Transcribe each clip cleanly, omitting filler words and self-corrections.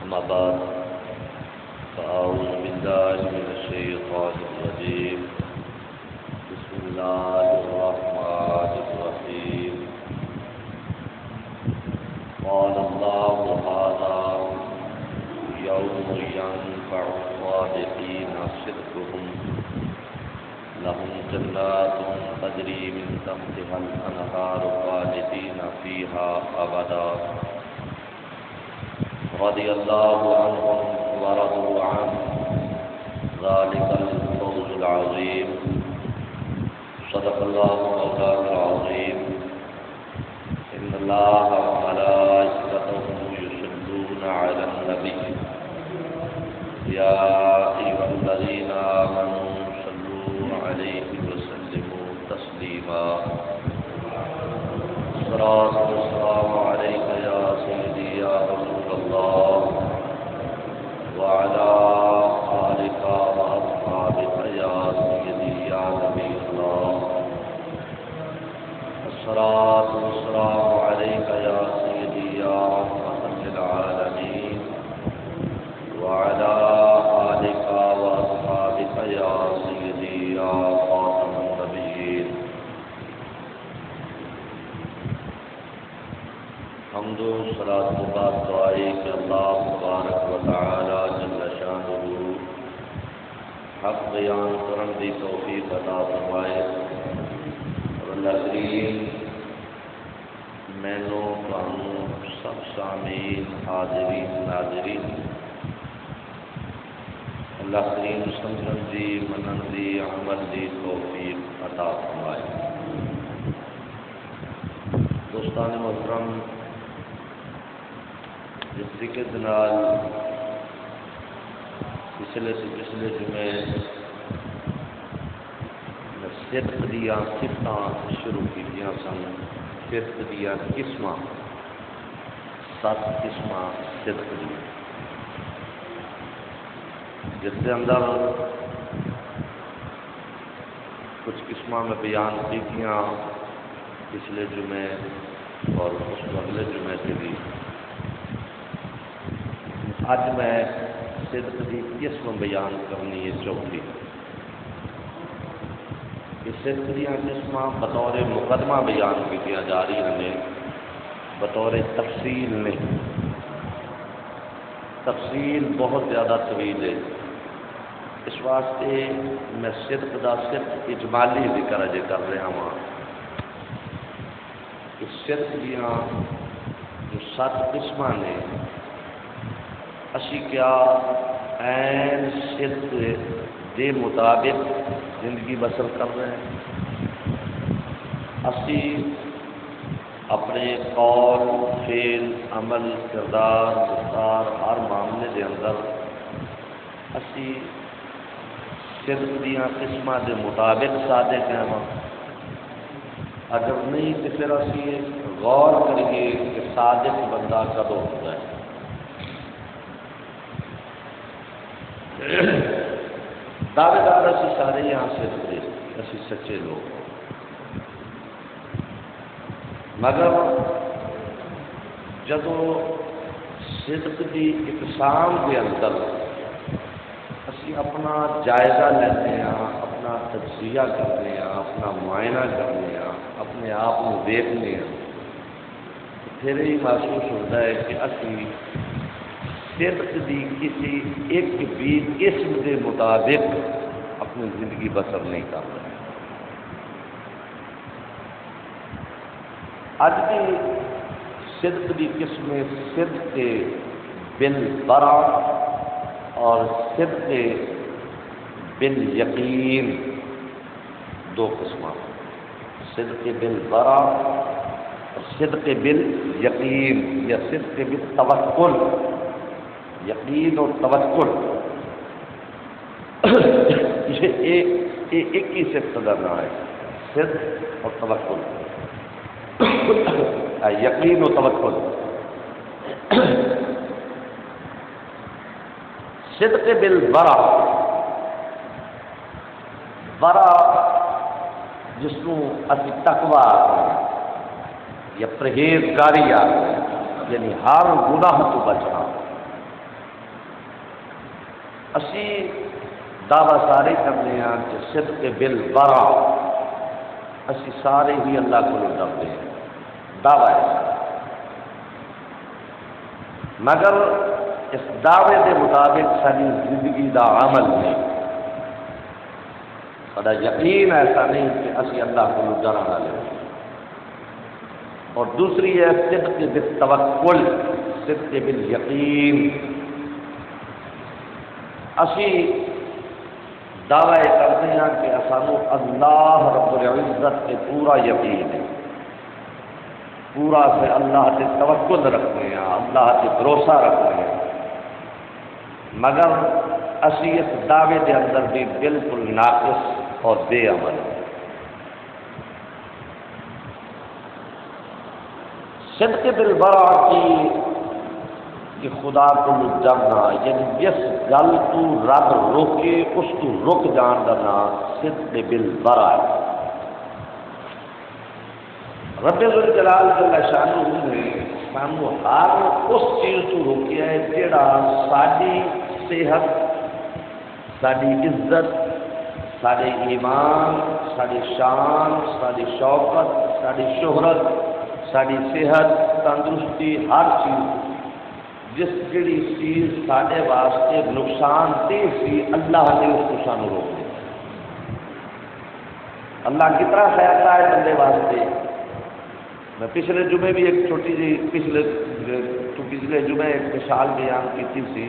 أما بعد فأعوذ بالله من الشيطان الرجيم بسم الله الرحمن الرحيم قال الله هذا يوم ينفع الصادقين صدقهم لهم جنات تجري من تحتها الأنهار خالدين فيها أبدا رضي الله عنهم ورضوا عنه ذلك الفوز العظيم صدق الله مولانا العظيم إن الله وملائكته يصلون على النبي يا أيها الذين آمنوا صلوا عليه وسلموا تسليما الصلاة والسلام عليك يا سيدي يا رسول الله وعلى آلك وأصحابك يا سيدي يا نبي الله الصلاة والسلام عليك يا سيدي يا رحمة للعالمين وعلى آلك وأصحابك يا سيدي يا خاتم النبيين حمد و صلاۃ و بعد دعائے کہ اللہ تبارک و تعالی جل شانہ حق بیان کرن دی توفیق عطا فرمائے اور اللہ کریم مینوں تانوں سب سامعین حاضرین ناظرین اللہ کریم سمجھن دی منن دی عمل دی توفیق عطا فرمائے۔ دوستان محترم، جس طریقے دنال پچھلے جمعے صدق دیا صفتاں شروع کی سن، صدق دیا قسم 7 قسم صدق دی، جس کے اندر کچھ قسم میں بیان کی پچھلے جمعے اور اس اگلے جمعے سے بھی۔ اج میں صدق کی قسم بیان کرنی ہے چوتھی۔ یہ صدق دیا قسم بطور مقدمہ بیان کی جا رہی ہیں، بطور تفصیل نہیں۔ تفصیل بہت زیادہ طویل ہے، اس واسطے میں صدق دا صرف اجمالی ذکر اجے کر رہا ہوں کہ صدق دیا جو 7 قسم نے اسی کیا عین صدق دے مطابق زندگی بسر کر رہے ہیں؟ اسی اپنے قول، فعل، عمل، کردار، گفتار ہر معاملے کے اندر اسی صدق دیا قسم کے مطابق صادق ہیں؟ اگر نہیں تو پھر اسی غور کریے کہ صادق بندہ کدوں ہوتا ہے۔ دعوے دار اسی سارے یہاں صدق دے، اسی سچے لوگ، مگر جدو صدق کی اقسام کے اندر اسی اپنا جائزہ لیتے ہیں، اپنا تجزیہ کرتے ہیں، اپنا معائنہ کرتے ہیں، اپنے آپ کو دیکھتے ہیں، پھر یہ محسوس ہوتا ہے کہ اسی صدق دی کسی ایک بھی قسم کے مطابق اپنی زندگی بسر نہیں کر رہے۔ اج کی صدق کی قسم صدق بالبرا اور صدق بالیقین، 2 قسم، صدق بالبرا اور صدق بالیقین یا صدق بالتوکل، یقین اور توکل۔ یہ ایک ہی صفت کا نام ہے، صدق اور توکل، یقین و توکل۔ صدق بالبرا، برا جس کو اسی تقوی یا پرہیزگاری یعنی ہر گناہ تو بچنا، اسی دعوی سارے کرنے ہیں کہ صدق بالبرا اسی سارے ہی اللہ کو ڈرتے ہیں، دعوی ہے، مگر اس دعوے کے مطابق ساری زندگی دا عمل نہیں، سارا یقین ایسا نہیں کہ اسی اللہ کو ڈرن والے۔ اور دوسری ہے صدق بالتوکل، صدق بالیقین، اسی دعوی کرتے ہیں کہ سانو اللہ رب العزت کے پورا یقین ہے، پورا سے اللہ سے توکل رکھتے ہیں، اللہ سے بھروسہ رکھتے ہیں، مگر اسی اس دعوے کے اندر بھی بالکل ناقص اور بے عمل ہیں۔ صدق بالبرا کی کہ خدا کو ڈرنا، یعنی جس گل تو رب روکے اس تو رک جان کا نام صدق بالبرا ہے۔ رب ذوالجلال جل شانہ نے سانو ہر اس چیز تو روکیا ہے جڑا ساری صحت، ساری عزت، سارے ایمان، ساری شان، ساری شوکت، ساری شہرت، ساری صحت، تندرستی، ہر چیز جس جڑی چیز سارے واسطے نقصان دہ سی اللہ نے اس کو سانو روک دیا۔ اللہ کتنا خیال ہے بندے واسطے۔ میں پچھلے جمعے بھی ایک چھوٹی جی پچھلے جمعے ایک مثال بیان کی تھی،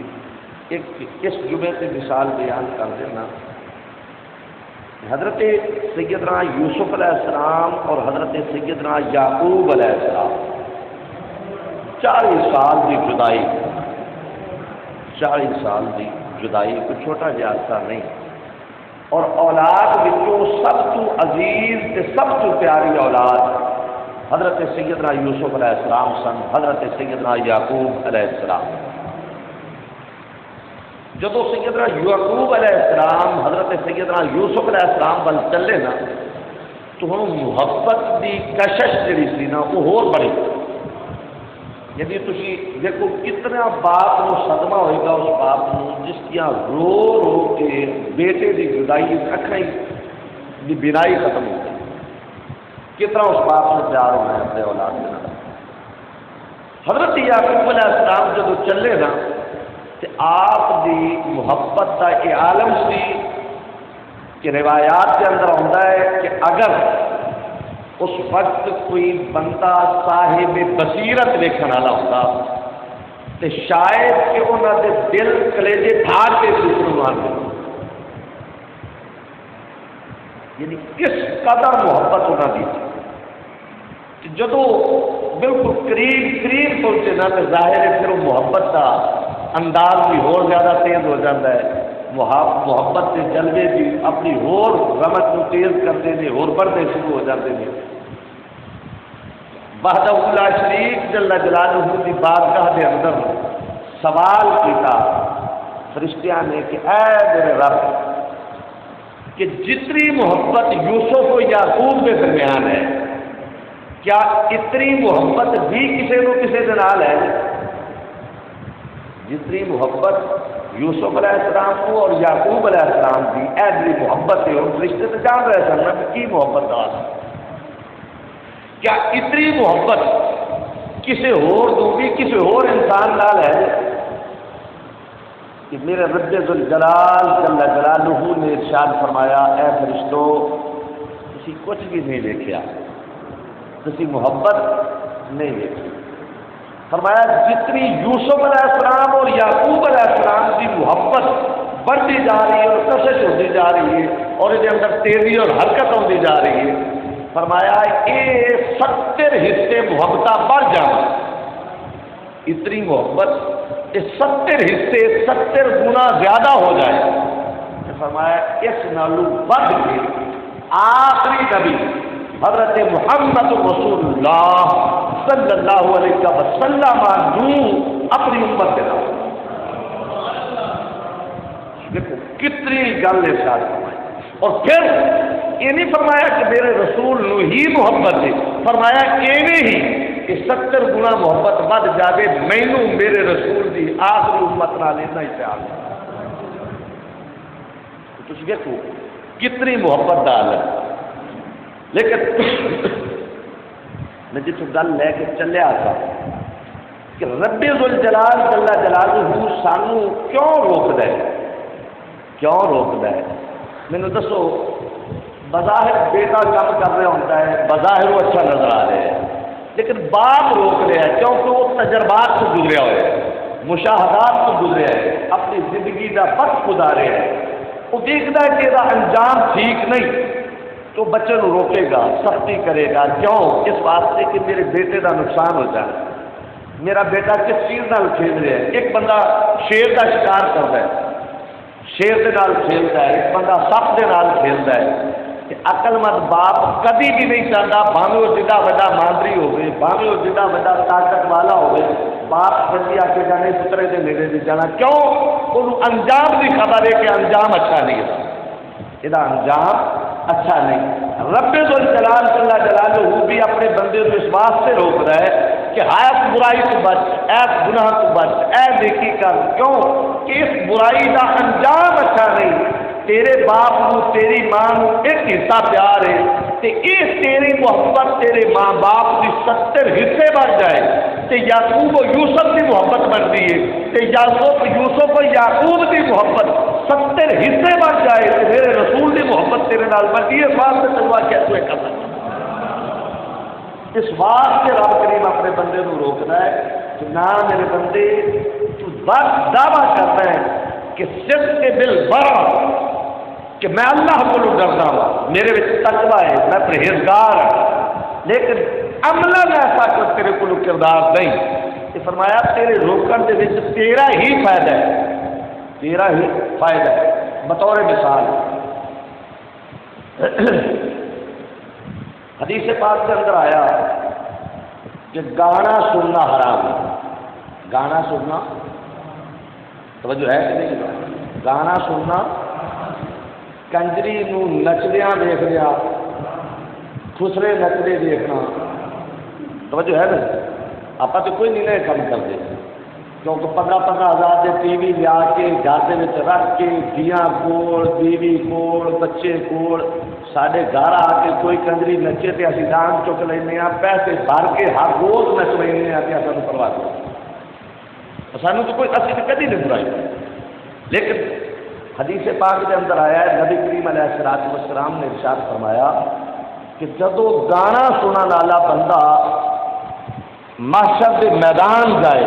ایک اس جمعے سے مثال بیان کر دینا۔ حضرت سیدنا یوسف علیہ السلام اور حضرت سیدنا یعقوب علیہ السلام 40 سال کی جدائی، 40 سال کی جدائی کوئی چھوٹا جیسا نہیں، اور اولاد وچوں سب تو عزیز تے سب تو پیاری اولاد حضرت سیدنا یوسف علیہ السلام سن، حضرت سیدنا یعقوب علیہ السلام۔ جب سیدنا یعقوب علیہ السلام حضرت سیدنا یوسف علیہ السلام بل چلے نا تو ہم محبت کی کشش جڑی سی نا وہ ہور بڑی، یعنی تھی دیکھو کتنا باپ کو صدمہ ہوئے گا اس باپ کو جس کی رو رو کے بیٹے کی جدائی اکھیں کی بینائی ختم ہو گئی، کتنا اس باپ سے پیار ہونا ہے اپنے اولاد کے نام۔ حضرت یعقوب علیہ السلام جب چلے نا تو آپ دی محبت کا یہ عالم سی کہ روایات کے اندر آتا ہے کہ اگر اس وقت کوئی بندہ صاحب بصیرت دیکھنے والا ہوتا تو شاید کہ انہوں نے دل کلیجے پھاڑ کے دوسروں مار دے، یعنی کس قدر محبت انہوں کی تھی۔ جدو بالکل قریب پہنچے نا تو ظاہر ہے پھر وہ محبت کا انداز بھی اور زیادہ تیز ہو جاتا ہے، محبت کے جلوے بھی اپنی اور رمت کو تیز کرتے ہیں، اور بڑھتے شروع ہو جاتے ہیں۔ وحدہ لا شریک جل جلالہ کی بارگاہ کے اندر سوال کیا فرشتیاں نے کہ اے میرے رب کہ جتنی محبت یوسف و یعقوب کے درمیان ہے کیا اتنی محبت بھی کسی کو کسی کے نال ہے؟ جتنی محبت یوسف علیہ السلام کو اور یعقوب علیہ السلام کی ایسی محبت ہے، اور رشتے سے جان رہے سن کی محبت دار کیا اتنی محبت کسی اور بھی کسی اور انسان نال ہے کہ میرے رب ذوالجلال جل جلالہ نے ارشاد فرمایا اے فرشتو تسی کچھ بھی نہیں دیکھا، تسی محبت نہیں دیکھی۔ فرمایا جتنی یوسف علیہ السلام اور یعقوب علیہ السلام کی محبت بڑھتی جا رہی ہے اور کشش ہوتی جا رہی ہے اور اس اندر تیزی اور حرکت ہوتی جا رہی ہے، فرمایا یہ 70 حصے محبت بڑھ جائیں، اتنی محبت یہ 70 حصے 70 گنا زیادہ ہو جائے۔ فرمایا اس نالو بڑھ کے آخری نبی حضرت محمد رسول اللہ صلی اللہ علیہ وسلم اپنی امت کے نام دیکھو کتنی گل ارشاد فرمائی، اور پھر یہ نہیں فرمایا کہ میرے رسول نو ہی محبت ہے، فرمایا ایویں ہی کہ 70 گنا محبت بڑھ جائے مینوں میرے رسول دی آخری امت نال اتنا ہی پیار ہے۔ تھی دیکھو کتنی محبت کا حال ہے. لیکن میں جتوں گل لے کے چلیا تھا کہ رب ذوالجلال جل جلالہ سانو کیوں روکدا ہے؟ کیوں روکدا ہے؟ مینوں دسو. بظاہر بیٹا کام کر رہا ہوتا ہے، بظاہر وہ اچھا نظر آ رہا ہے، لیکن باپ روک رہا ہے کیونکہ وہ تجربات سے گزریا ہوا ہے، مشاہدات سے گزریا ہے، اپنی زندگی کا وقت گزاریا ہے. وہ دیکھتا ہے کہ یہ انجام ٹھیک نہیں تو بچے کو روکے گا، سختی کرے گا. کیوں؟ اس واسطے کہ میرے بیٹے کا نقصان ہو جائے. میرا بیٹا کس چیز نال کھیل رہا ہے؟ ایک بندہ شیر کا شکار کرتا ہے، شیر کے نال کھیلتا ہے، ایک بندہ سپ کے نال کھیلتا ہے. عقل مند باپ کبھی بھی نہیں چاہتا بھاوے وہ جدا وڈا ماندری ہوگی، بھاوے وہ جدا وڈا طاقت والا ہوگی، باپ کبھی آ کے جانے پترے کے نیڑے نہیں جانا. کیوں؟ انہوں انجام کی خبر ہے کہ انجام اچھا نہیں ہے، یہ انجام اچھا نہیں. رب ذوالجلال جل جلالہ بھی اپنے بندے کو اس واسطے روک رہا ہے کہ ایس برائی تو بچ، ایس گناہ تو بچ، اے نیکی کر. کیوں کہ اس برائی کا انجام اچھا نہیں. تیرے باپ کو تیری ماں کو ایک حصہ پیار ہے تے یہ تیری محبت تیرے ماں باپ کی 70 حصے بن جائے تے یعقوب و یوسف کی محبت بنتی ہے تے یوسف و یعقوب کی محبت 70 حصے بن جائے تے میرے رسول کی محبت تیرے نال بنتی ہے. اس واسطے تجربہ کیسے کر سکتا؟ اس واسطے رب کریم اپنے بندے کو روکنا ہے کہ نہ میرے بندے تو بس دعویٰ کرتا ہے کہ صدق کے دل بڑا کہ میں اللہ کو ڈرنا ہوں، میرے تقوی ہے، میں پرہیزگار ہوں، لیکن عملاً ایسا کہ تیرے کو کردار نہیں. یہ فرمایا تیرے روکن کے وچ تیرا ہی فائدہ ہے، تیرا ہی فائدہ ہے. بطور مثال حدیث پاک کے اندر آیا کہ گانا سننا حرام ہے. گانا سننا توجہ ہے کہ نہیں؟ گانا سننا، کنجری نو نچدیا دیکھ لیا، خسرے نچدے دیکھنا، توجہ ہے نا؟ آپ تو کوئی نہیں نئے کام کرتے کیونکہ 15-15 ہزار کے ٹی وی لیا کے گھر کے رکھ کے دیاں کول، بیوی کول، بچے کول، سارے گھر آ کے کوئی کنجری نچے تو اسی ڈانس چک لینا، پیسے بھر کے ہر روز نچ لینا کہ سانو پرواہ کرو، سانو تو کوئی اسی تو کدی نہیں برائی. لیکن حدیث پاک کے اندر آیا ہے نبی کریم علیہ السلام نے ارشاد فرمایا کہ جدو گانا سننے والا بندہ محشر کے میدان جائے،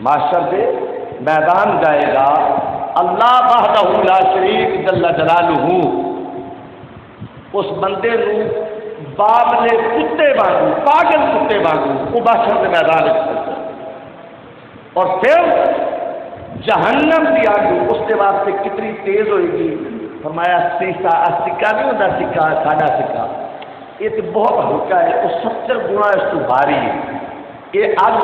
محشر کے میدان جائے گا، اللہ وحدہ لا شریک جل جلالہ اس بندے نو باغلے کتے وانگو، پاگل کتے وانگو وہ محشر کے میدان چلتا ہے. اور پھر جہنم کی آگ اس کے واسطے کتنی تیز ہوئے گی. فرمایا سیسا سکا نہیں ہوتا، سکا ساڈا سکا یہ تو بہت ہلکا ہے، وہ 70 گنا اس کو بھاری ہے. یہ اگ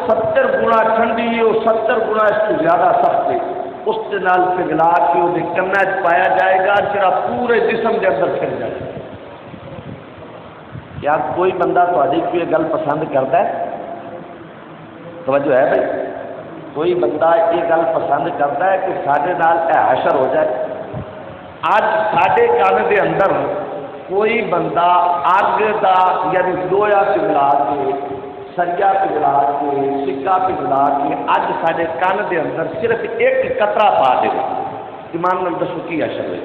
70 گنا ٹھنڈی ہے، وہ 70 گنا اس کو زیادہ سخت ہے. اس کے نال پگھلا کے وہ کنا پایا جائے گا، جڑا پورے جسم کے اندر پھر جائے گا. کیا کوئی بندہ تھوڑی کوئی گل پسند کرتا ہے؟ توجہ ہے بھائی؟ کوئی بندہ یہ گل پسند کرتا ہے کہ سارے نال اے حشر ہو جائے؟ اج سارے کن کے اندر کوئی بندہ اگ دا یعنی لوہا پگھلا کے، سریا پگھلا کے، سکا پگھلا کے اج سارے کن کے اندر صرف ایک قطرہ پا دے، ایمان نال دسو کی حشر ہوئے؟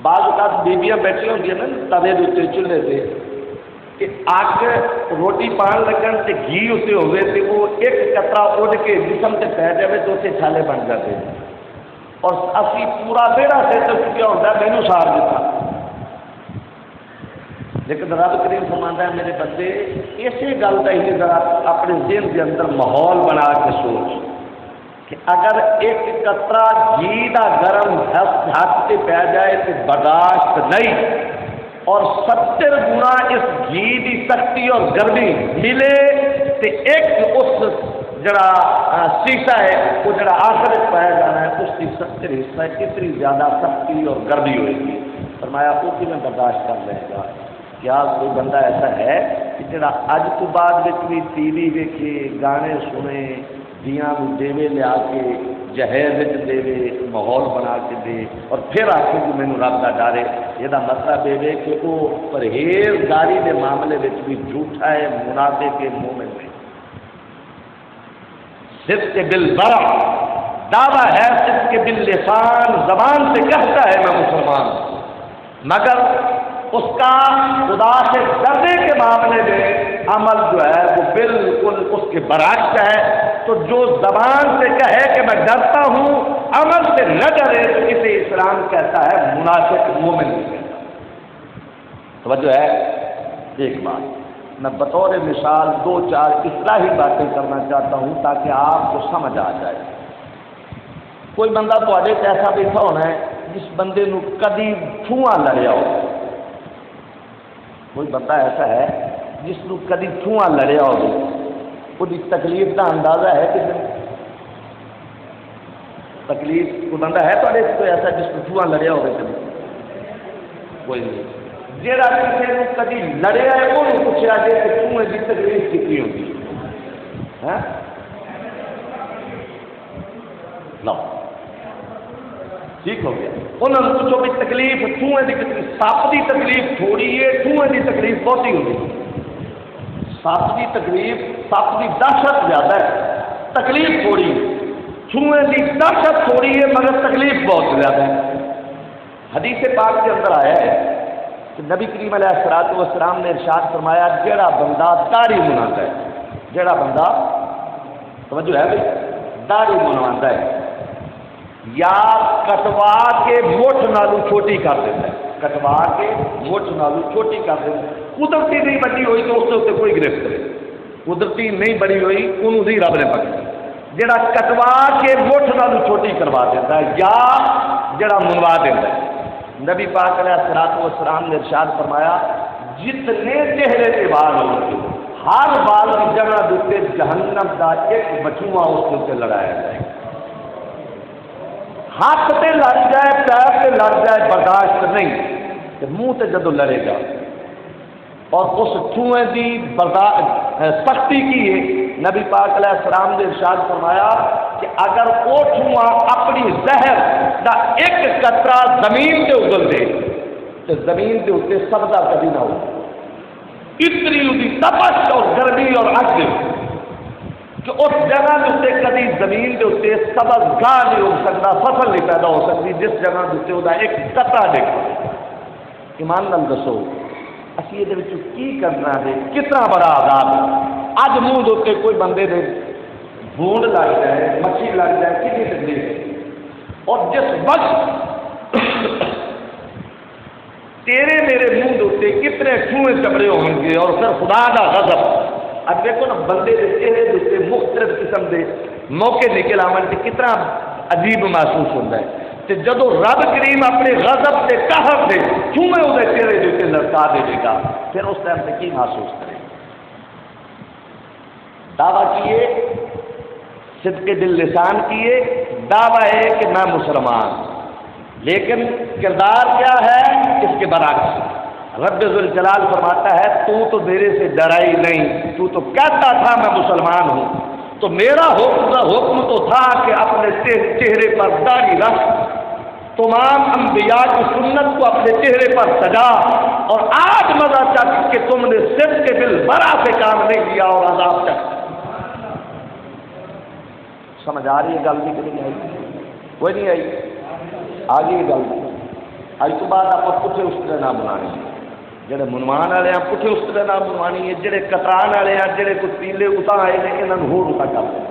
بعض اوقات بیبیاں بیٹھی ہوتی نا توے کے اتنے چولہے سے کہ اگ روٹی پان لگن سے گھی اتنے ہوئے تو وہ ایک قطرہ اڑ کے جسم سے پی جائے تو اتنے چھالے بن جاتے ہیں. اور اسی پورا بیڑا سے تو چکیا ہوتا ہے مینو سار دیتا. لیکن رب کریم فرماتا ہے میرے بندے اسی گل کا ہی ذرا اپنے ذہن کے اندر ماحول بنا کے سوچ کہ اگر ایک قطرہ گھی کا گرم ہاتھ سے پی جائے تو برداشت نہیں، اور 70 گنا اس گھی کی سختی اور گرمی ملے تو ایک اس جڑا شیشہ ہے وہ جڑا آخر پایا جانا ہے اس کی 70 حصہ کتنی زیادہ سختی اور گرمی ہوئے گی. فرمایا وہ کی میں برداشت کر لے گا. کیا کوئی بندہ ایسا ہے کہ جڑا اج تو بعد بھی ٹی وی ویکھے، گانے سنے، دیاں دیوے لیا کے جہیز دے ماحول بنا کے دے اور پھر آخے کہ مینوں رب دا ڈر ہے، یہ مطلب یہ کہ وہ پرہیزگاری کے معاملے میں بھی جھوٹا ہے، منافق کے مومن میں۔ صدق بالبرع دعویٰ ہے، صدق باللسان زبان سے کہتا ہے میں مسلمان ہوں، مگر اس کا خدا سے ڈرنے کے معاملے میں عمل جو ہے وہ بالکل اس کے برعکس ہے۔ تو جو زبان سے کہے کہ میں ڈرتا ہوں، عمل سے نہ ڈرے، تو اسے اسلام کہتا ہے منافق مومن نہیں کہتا۔ توجہ ہے؟ ایک بات میں بطور مثال دو چار اصلاحی باتیں کرنا چاہتا ہوں تاکہ آپ کو سمجھ آ جائے۔ کوئی بندہ تو ایسا بیٹھا ہونا ہے جس بندے نو کدی ٹھواں لڑیا ہو، کوئی بندہ ایسا ہے جس نو کدی ٹھواں لڑیا ہو، وہ تکلیف کا اندازہ ہے کہ تکلیف کوئی بندہ ہے تو کوئی ایسا جس کو ٹھواں لڑیا ہوگا؟ کبھی کوئی نہیں۔ جہاں کسی نے کدی لڑیا ہے وہ پوچھا جائے کہ ٹھوئیں کی تکلیف کتنی ہوگی؟ لو ٹھیک ہو گیا، انہوں نے پوچھو بھی تکلیف ٹھوئیں کی کتنی؟ سپ کی تکلیف تھوڑی ہے، ٹھوئیں کی تکلیف بہت ہی ہوگی۔ سپ کی تکلیف، سپ کی دہشت زیادہ ہے، تکلیف تھوڑی ہے۔ ٹھوئیں کی دہشت تھوڑی ہے مگر تکلیف بہت زیادہ ہے۔ حدیث پاک کے اندر آیا ہے کہ نبی کریم علیہ السلام نے ارشاد فرمایا جڑا بندہ داڑھی مناتا ہے، جڑا بندہ توجہ ہے بھائی داڑھی منواتا ہے یا کٹوا کے مٹھ نالو چھوٹی کر دیتا ہے، کٹوا کے مٹھ نالو چھوٹی کر دیتا ہے، قدرتی نہیں بڑی ہوئی تو اس کے اتنے کوئی گرفت نہیں، قدرتی نہیں بڑی ہوئی انہوں نے رب نے پکڑی۔ جڑا کٹوا کے مٹھ نالو چھوٹی کروا دیتا ہے یا جڑا منوا دیتا ہے، نبی پاک علیہ السلام نے ارشاد فرمایا جتنے چہرے کے بال ہوں گے ہر بال کی جگہ دیتے جہنم کا ایک بچوا اس سے لڑایا جائے گا۔ ہاتھ سے لڑ جائے، پیر سے لڑ جائے برداشت نہیں، کہ منہ سے جدو لڑے گا اور اس ٹھوئیں کی سختی کی ہے۔ نبی پاک علیہ السلام نے ارشاد فرمایا کہ اگر وہ ٹھواں اپنی زہر دا ایک قطرہ زمین سے اگل دے تو زمین کے اتنے سبزہ کبھی نہ ہو، اتنی اس تپش اور گرمی اور اگ کہ اس جگہ کے اتنے کبھی زمین کے اتنے سبز گاہ نہیں ہو سکتا، فصل نہیں پیدا ہو سکتی جس جگہ کے اتنے وہ ایک قطرہ دیکھو۔ ایمان نال دسو اسی یہ کی کرنا ہے؟ کتنا بڑا عذاب ہے۔ اج منہ دے کوئی بندے دے بھونڈ لگ جائے، مچھی لگ جائے، کتنی تکلیف ہے۔ اور جس وقت تیرے میرے منہ دے کتنے ٹھوئیں چپڑے ہوں گے اور پھر خدا کا غضب۔ اب دیکھو نا بندے کے چہرے دے مختلف قسم کے موقع نکل آن سے کتنا عجیب محسوس ہوتا ہے۔ کہ جدو رب کریم اپنے غضب سے قہر سے ٹھوئیں وہ چہرے کے لڑکا دے گا پھر اس ٹائم سے کی محسوس کرے؟ دعویٰ کیے، صدق دل لسان کیے، دعویٰ ہے کہ میں مسلمان، لیکن کردار کیا ہے اس کے برعکس۔ رب ذوالجلال فرماتا ہے تو میرے سے ڈرا ہی نہیں، تو کہتا تھا میں مسلمان ہوں، تو میرا حکم تو تھا کہ اپنے چہرے پر داڑھی رکھ، تمام انبیاء کی سنت کو اپنے چہرے پر سجا، اور آج مزہ چک کہ تم نے صدق بالبرع سے کام نہیں کیا اور عذاب تک۔ سمجھ آ رہی ہے گل نہیں کہ نہیں آئی؟ کوئی نہیں آئی؟ آگے یہ گل اج تو بعد آپ پٹھے اس طرح نہ بنانی، جڑے منوان والے ہیں پٹھے اس طرح نہ بنوانی ہے، جڑے کتران والے ہیں جڑے کچھ پیلے اتاں آئے ہیں یہاں ہو اتنا کر دیں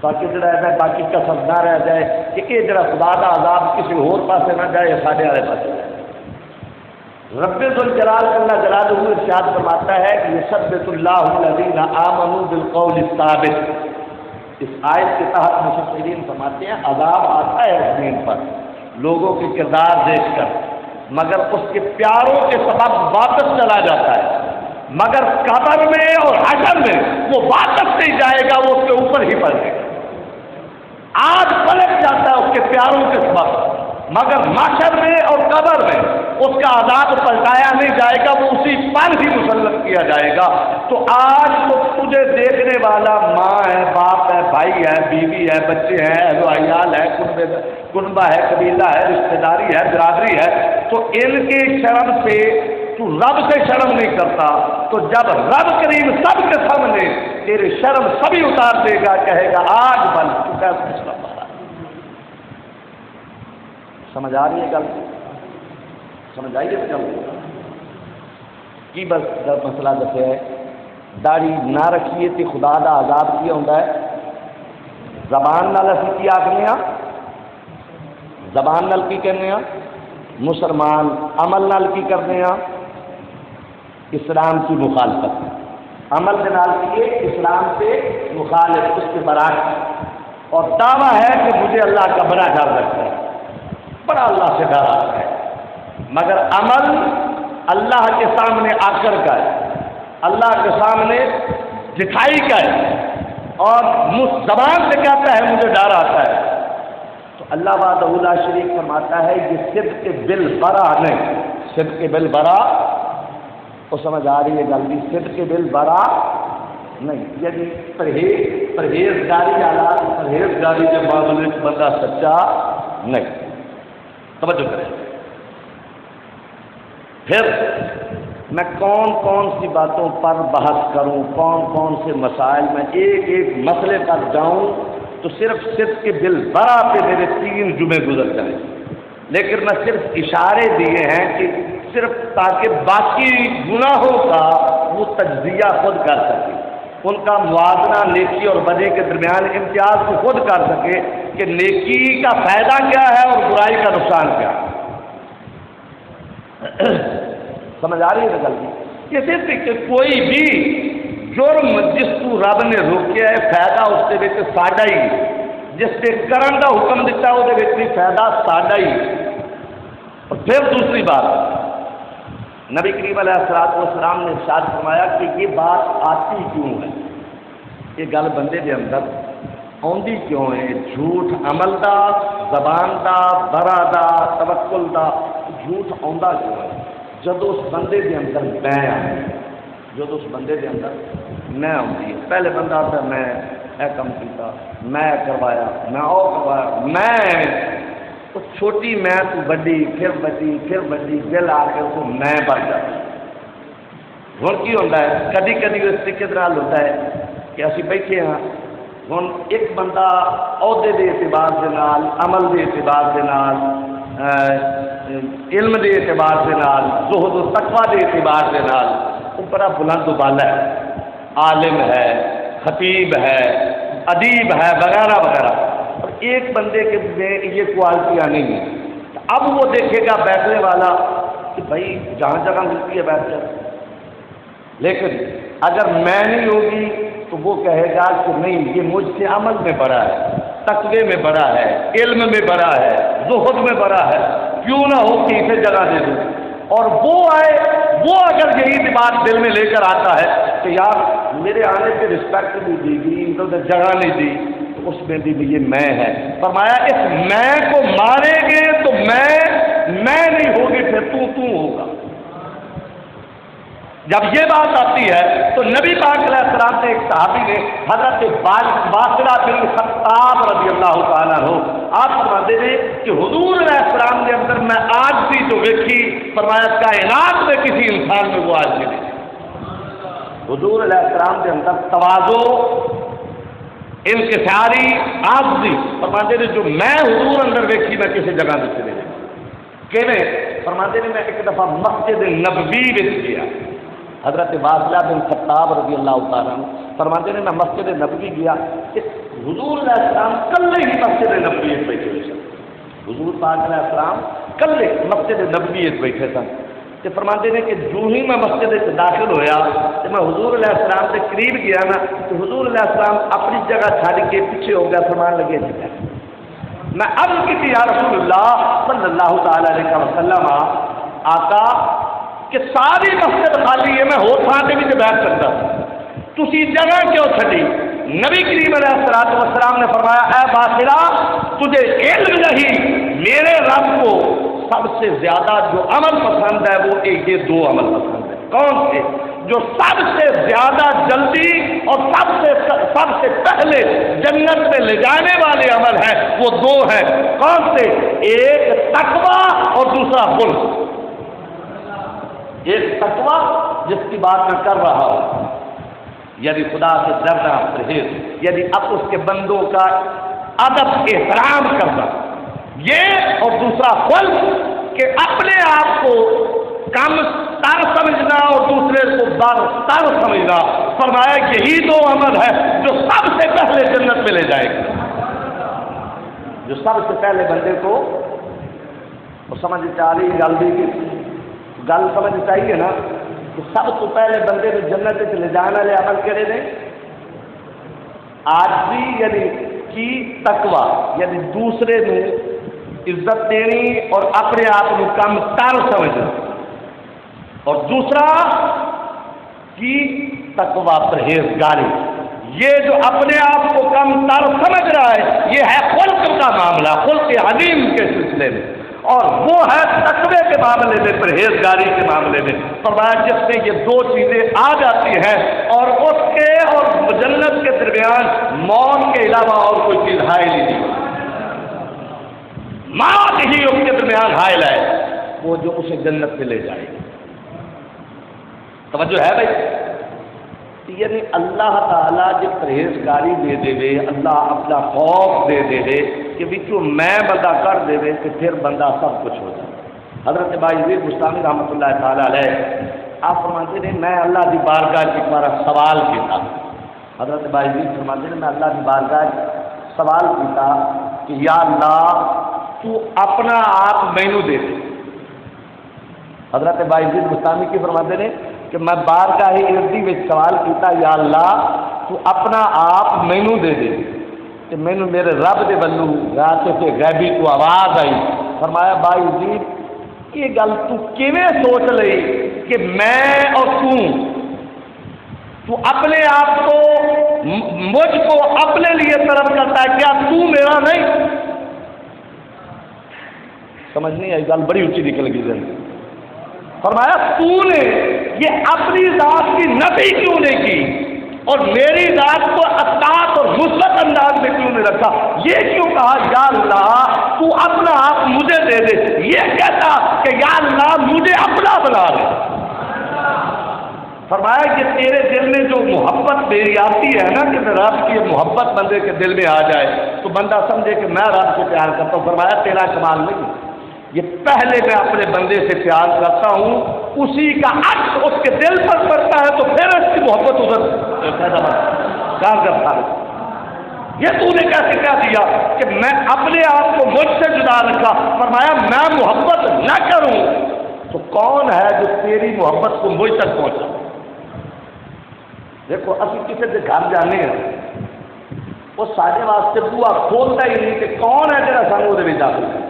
تاکہ جڑا ہے باقی قسم نہ رہ جائے کہ یہ جڑا خدا کا عذاب کسی اور پاسے نہ جائے، سارے والے پاسے جائے۔ رب ذوالجلال اللہ جلالہ ارشاد فرماتا ہے کہ یثبت اللہ الذین آمنوا بالقول الثابت۔ اس آیت کے تحت مفسرین فرماتے ہیں عذاب آتا ہے زمین پر لوگوں کے کردار دیکھ کر، مگر اس کے پیاروں کے سبب واپس چلا جاتا ہے، مگر قبر میں اور حشر میں وہ واپس نہیں جائے گا، وہ اس کے اوپر ہی پڑے گا۔ آج پلٹ جاتا ہے اس کے پیاروں کے سبب، مگر محشر میں اور قبر میں اس کا عذاب پلٹایا نہیں جائے گا، وہ اسی پر ہی مسلط کیا جائے گا۔ تو آج تو تجھے دیکھنے والا ماں ہے، باپ ہے، بھائی ہے، بیوی ہے، بچے ہیں، اہل و عیال ہے، کنبہ ہے، قبیلہ ہے، رشتہ داری ہے، برادری ہے، تو ان کے شرم سے تو رب سے شرم نہیں کرتا، تو جب رب کریم سب کے سامنے تیرے شرم سبھی اتار دے گا، کہے گا آج بن تو کیسے شرم آ رہا۔ سمجھ آ رہی ہے گل؟ سمجھ آئیے گل کی؟ بس جب مسئلہ دسیا ہے داڑھی نہ رکھیے تو خدا دا عذاب کی ہوتا ہے۔ زبان نال اسی کی آخنے ہاں، زبان نال کی کہنے ہاں، مسلمان عمل نال کی کرنے ہاں، اسلام کی مخالفت، عمل کے نال کیے اسلام سے مخالف، اس کے برعکس، اور دعویٰ ہے کہ مجھے اللہ کا بڑا ڈر لگتا ہے، بڑا اللہ سے ڈر آتا ہے، مگر عمل اللہ کے سامنے آ کر کا ہے، اللہ کے سامنے دکھائی کا ہے، اور زبان سے کہتا ہے مجھے ڈر آتا ہے، تو اللہ وحدہ لا شریک فرماتا ہے یہ صدق بالبرا نہیں، صدق بالبرا تو سمجھ آ رہی ہے گل بھی، صدق بالبرا نہیں، یعنی پرہیزگاری کے معاملے میں بندہ سچا نہیں۔ توجہ کریں، پھر میں کون کون سی باتوں پر بحث کروں، کون کون سے مسائل میں ایک ایک مسئلے پر جاؤں، تو صرف صدق بالبرا پہ میرے 3 جمعے گزر جائیں، لیکن میں صرف اشارے دیے ہیں کہ صرف تاکہ باقی گناہوں کا وہ تجزیہ خود کر سکے، ان کا موازنہ نیکی اور بدی کے درمیان امتیاز کو خود کر سکے کہ نیکی کا فائدہ کیا ہے اور برائی کا نقصان کیا ہے۔ سمجھ آ رہی ہے گل کی؟ اسی طریقے کوئی بھی جرم جس کو رب نے روکیا ہے فائدہ اس کے ساڈا ہی، جس سے کرن کا حکم دیتا ہے وہ بھی فائدہ ساڈا ہی۔ اور پھر دوسری بات، نبی کریم علیہ الصلوۃ والسلام نے ارشاد فرمایا کہ یہ بات آتی کیوں ہے، یہ گل بندے کے اندر آندی کیوں ہے، جھوٹ عمل دا، زبان دا، برا دا، توکل دا، جھوٹ آندا کیوں ہے؟ جب اس بندے کے اندر میں آئی، جب اس بندے کے اندر میں آتی ہے، پہلے بندہ آتا ہے میں اے کم کیتا، میں کروایا، میں اور کروایا، میں وہ چھوٹی میں تو بڑی، پھر بڑی، دل آ کے اس میں بن جاتی۔ ہوں کی ہوتا ہے کدی کدی اس طریقے نال ہوتا ہے کہ اسی بیٹھے ہاں، ہوں ایک بندہ عہدے کے اعتبار سے نال، عمل کے اعتبار سے نال، علم کے اعتبار سے نال، زہد و تقوی کے اعتبار سے نال وہ بڑا بلند و بالا ہے، عالم ہے، خطیب ہے، ادیب ہے، وغیرہ وغیرہ، اور ایک بندے کے میں یہ کوالٹیاں نہیں ہیں۔ اب وہ دیکھے گا بیٹھنے والا کہ بھائی جہاں جگہ ملتی ہے بیٹھ کر، لیکن اگر میں نہیں ہوگی تو وہ کہے گا کہ نہیں یہ مجھ سے عمل میں بڑا ہے، تقوی میں بڑا ہے، علم میں بڑا ہے، زہد میں بڑا ہے، کیوں نہ ہو کہ اسے جگہ دے دوں۔ اور وہ آئے، وہ اگر یہی بات دل میں لے کر آتا ہے کہ یار میرے آنے پہ رسپیکٹ نہیں دی گئی، ادھر جگہ نہیں دی، تو اس میں بھی یہ میں ہے۔ فرمایا اس میں کو مارے گے تو میں نہیں ہوگی، پھر تو ہوگا۔ جب یہ بات آتی ہے تو نبی پاک علیہ السلام نے ایک صحابی نے حضرت باسرہ بن خطاب رضی اللہ تعالیٰ عنہ آپ فرماتے ہیں کہ حضور علیہ السلام کے اندر میں آج بھی جو دیکھی، فرمایا کائنات میں کسی انسان میں وہ آج بھی نہیں۔ حضور علیہ السلام کے اندر تواضع، انکساری، عاجزی، فرماتے ہیں جو میں حضور اندر دیکھی میں کسی جگہ سے نہیں دیکھی۔ کہ فرماتے ہیں میں ایک دفعہ مسجد نبوی میں گیا، حضرت واصلہ بن خطاب رضی اللہ تعالیٰ عنہ فرماتے ہیں میں مسجد نبوی گیا، حضور علیہ السلام کلے ہی مسجد نبوی بیٹھے ہوئے سن، حضور پاک علیہ السلام کلے مسجد نبوی بیٹھے سن، تو فرماتے ہیں کہ جو ہی میں مسجد داخل ہویا تو میں حضور علیہ السلام کے قریب گیا نا، تو حضور علیہ السلام اپنی جگہ چھڈ کے پیچھے ہو گیا، فرمان لگے جگہ میں عرض کی یا رسول اللہ صلی اللہ تعالی علیہ وسلم، آقا کہ ساری مسجد خالی ہے، میں ہو تھان سے بھی تو بیٹھ سکتا، تسی جگہ کیوں چھڈی؟ نبی کریم علیہ الصلوۃ والسلام نے فرمایا اے باصرہ تجھے علم نہیں، میرے رب کو سب سے زیادہ جو عمل پسند ہے وہ یہ دو عمل پسند ہے. کون سے؟ جو سب سے زیادہ جلدی اور سب سے پہلے جنت میں لے جانے والے عمل ہیں وہ دو ہیں. کون سے؟ ایک تقویٰ اور دوسرا خلق. ایک تقویٰ جس کی بات میں کر رہا ہوں، یعنی خدا سے ڈرنا، پرہیز، یعنی اب اس کے بندوں کا ادب احترام کرنا، یہ، اور دوسرا خلق کہ اپنے آپ کو کم تر سمجھنا اور دوسرے کو برتر سمجھنا. فرمایا یہی دو عمل ہے جو سب سے پہلے جنت میں لے جائے گا. جو سب سے پہلے بندے کو وہ سمجھ چاہیے، گل بھی گل سمجھ چاہیے نا کہ سب تو پہلے بندے کو جنت سے لے جانے والے عمل کہڑے نے؟ آجزی یعنی کی تقویٰ، یعنی دوسرے نو عزت دینی اور اپنے آپ کو کم تر سمجھنا، اور دوسرا کی تقویٰ پرہیزگاری. یہ جو اپنے آپ کو کم تر سمجھ رہا ہے یہ ہے خلق کا معاملہ، خلق عظیم کے سلسلے میں، اور وہ ہے تقوی کے معاملے میں، پرہیزگاری کے معاملے میں. فرمایا جس میں یہ دو چیزیں آ جاتی ہیں اور اس کے اور جنت کے درمیان موت کے علاوہ اور کوئی چیز حائل ہی نہیں، موت ہی اس کے درمیان حائل ہے، وہ جو اسے جنت میں لے جائے گی. توجہ ہے بھائی؟ یعنی اللہ تعالیٰ جب پرہیزگاری دے دے، اللہ اپنا خوف دے دے کہ بچوں میں بندہ کر دے کہ پھر بندہ سب کچھ ہو جائے. حضرت باعزید بستامی رحمۃ اللہ تعالیٰ علیہ آپ فرماتے ہیں میں اللہ کی بارگاہ کی بارا سوال کیا. حضرت باعزید فرماتے ہیں میں اللہ کی بارگاہ سوال کیا کہ یا اللہ تو اپنا آپ مینو دے دے. حضرت باعزید بستامی کی فرماتے ہیں کہ میں بارگاہ اردی میں سوال کیتا یا اللہ تو اپنا آپ مینو دے دے کہ مینو میرے رب دے بلو رات سے غیبی تو آواز آئی. فرمایا بھائی جی یہ گل تو کیویں سوچ لئی کہ میں اور تو اپنے آپ کو مجھ کو اپنے لیے طلب کرتا ہے، کیا تو میرا نہیں؟ سمجھ نہیں آئی گل بڑی اونچی نکل گئی زندگی. فرمایا تو نے یہ اپنی ذات کی نفی کیوں نہیں کی اور میری ذات کو اطاعت اور مثبت انداز میں کیوں نہیں رکھا؟ یہ کیوں کہا یا اللہ تو اپنا آپ مجھے دے دے؟ یہ کہتا کہ یا اللہ مجھے اپنا بنا دے. فرمایا کہ تیرے دل میں جو محبت میری آتی ہے نا کہ رب کی محبت بندے کے دل میں آ جائے تو بندہ سمجھے کہ میں رب سے پیار کرتا ہوں. فرمایا تیرا کمال نہیں، یہ پہلے میں اپنے بندے سے پیار کرتا ہوں، اسی کا عکس اس کے دل پر پڑتا ہے تو پھر اس کی محبت ادھر کارگر تھا. یہ تو نے کیسے کہہ دیا کہ میں اپنے آپ کو مجھ سے جدا رکھا؟ فرمایا میں محبت نہ کروں تو کون ہے جو تیری محبت کو مجھ تک پہنچا؟ دیکھو اسی کسی کے گھر جانے ہیں وہ سارے واسطے بوا کھولتا ہی نہیں کہ کون ہے جڑا سانو وہ داخل ہے.